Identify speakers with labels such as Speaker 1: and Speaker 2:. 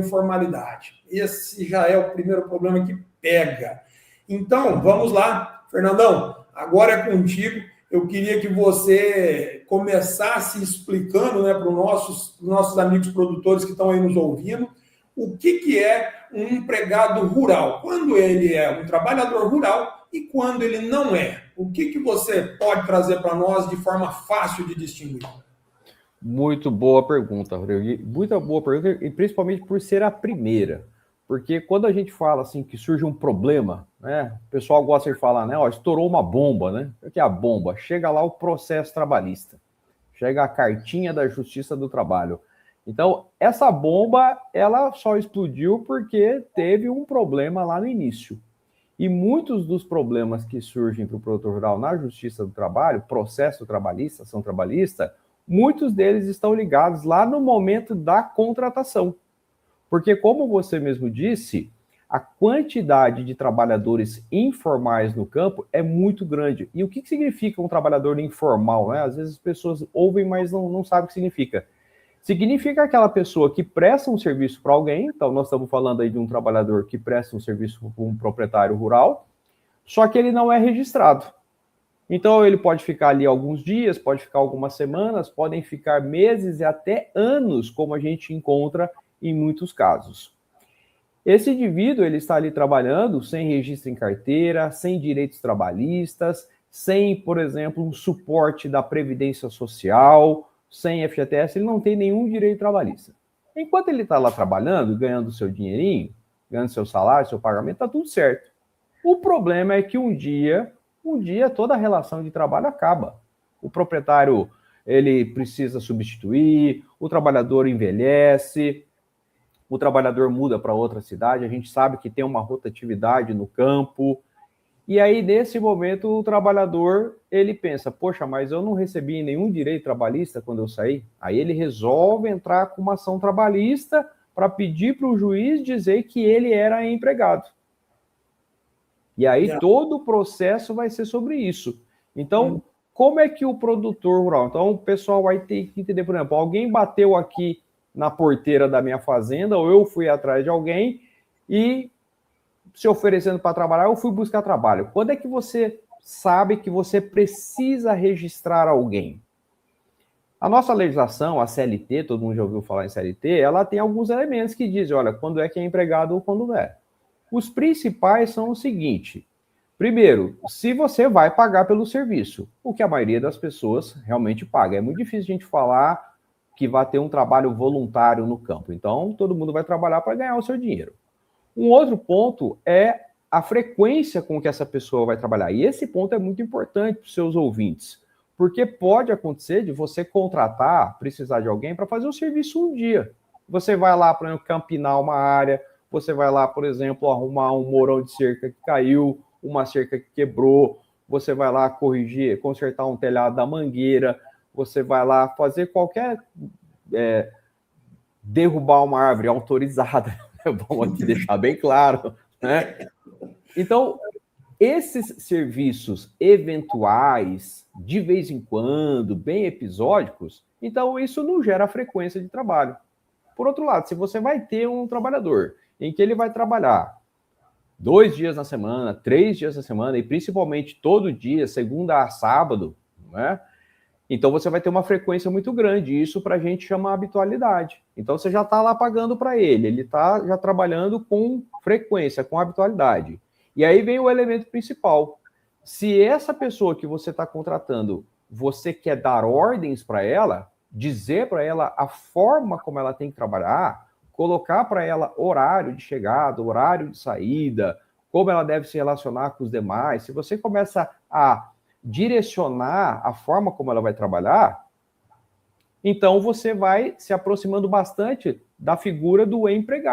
Speaker 1: informalidade. Esse já é o primeiro problema que pega. Então, vamos lá, Fernandão, agora é contigo. Eu queria que você começasse explicando, né, para os nossos amigos produtores que estão aí nos ouvindo, o que é um empregado rural, quando ele é um trabalhador rural e quando ele não é. O que você pode trazer para nós de forma fácil de distinguir?
Speaker 2: Muito boa pergunta, Rodrigo. Muito boa pergunta, e principalmente por ser a primeira. Porque quando a gente fala assim que surge um problema, né? O pessoal gosta de falar, né? Ó, estourou uma bomba, né? O que é a bomba? Chega lá o processo trabalhista. Chega a cartinha da Justiça do Trabalho. Então, essa bomba, ela só explodiu porque teve um problema lá no início. E muitos dos problemas que surgem para o produtor rural na Justiça do Trabalho, processo trabalhista, ação trabalhista, muitos deles estão ligados lá no momento da contratação. Porque, como você mesmo disse, a quantidade de trabalhadores informais no campo é muito grande. E o que significa um trabalhador informal, né? Às vezes as pessoas ouvem, mas não sabem o que significa. Significa aquela pessoa que presta um serviço para alguém, então nós estamos falando aí de um trabalhador que presta um serviço para um proprietário rural, só que ele não é registrado. Então ele pode ficar ali alguns dias, pode ficar algumas semanas, podem ficar meses e até anos, como a gente encontra em muitos casos. Esse indivíduo, ele está ali trabalhando sem registro em carteira, sem direitos trabalhistas, sem, por exemplo, um suporte da Previdência Social, sem FGTS, ele não tem nenhum direito trabalhista. Enquanto ele está lá trabalhando, ganhando seu dinheirinho, ganhando seu salário, seu pagamento, está tudo certo. O problema é que um dia toda a relação de trabalho acaba. O proprietário, ele precisa substituir, o trabalhador envelhece, o trabalhador muda para outra cidade, a gente sabe que tem uma rotatividade no campo, e aí, nesse momento, o trabalhador, ele pensa, poxa, mas eu não recebi nenhum direito trabalhista quando eu saí. Aí ele resolve entrar com uma ação trabalhista para pedir para o juiz dizer que ele era empregado. E aí todo o processo vai ser sobre isso. Então, como é que o produtor rural... Então, o pessoal vai ter que entender, por exemplo, alguém bateu aqui na porteira da minha fazenda, ou eu fui atrás de alguém e se oferecendo para trabalhar, eu fui buscar trabalho. Quando é que você sabe que você precisa registrar alguém? A nossa legislação, a CLT, todo mundo já ouviu falar em CLT, ela tem alguns elementos que dizem, olha, quando é que é empregado ou quando não é. Os principais são o seguinte: primeiro, se você vai pagar pelo serviço, o que a maioria das pessoas realmente paga. É muito difícil a gente falar que vai ter um trabalho voluntário no campo. Então, todo mundo vai trabalhar para ganhar o seu dinheiro. Um outro ponto é a frequência com que essa pessoa vai trabalhar. E esse ponto é muito importante para os seus ouvintes, porque pode acontecer de você contratar, precisar de alguém para fazer o serviço um dia. Você vai lá, por exemplo, campinar uma área, você vai lá, por exemplo, arrumar um morão de cerca que caiu, uma cerca que quebrou, você vai lá corrigir, consertar um telhado da mangueira, você vai lá fazer qualquer... derrubar uma árvore autorizada. É bom aqui deixar bem claro, né? Então, esses serviços eventuais, de vez em quando, bem episódicos, então isso não gera frequência de trabalho. Por outro lado, se você vai ter um trabalhador em que ele vai trabalhar 2 dias na semana, 3 dias na semana, e principalmente todo dia, segunda a sábado, né? Então, você vai ter uma frequência muito grande. Isso para a gente chama habitualidade. Então, você já está lá pagando para ele. Ele está já trabalhando com frequência, com habitualidade. E aí vem o elemento principal. Se essa pessoa que você está contratando, você quer dar ordens para ela, dizer para ela a forma como ela tem que trabalhar, colocar para ela horário de chegada, horário de saída, como ela deve se relacionar com os demais, se você começa a direcionar a forma como ela vai trabalhar, então você vai se aproximando bastante da figura do empregado.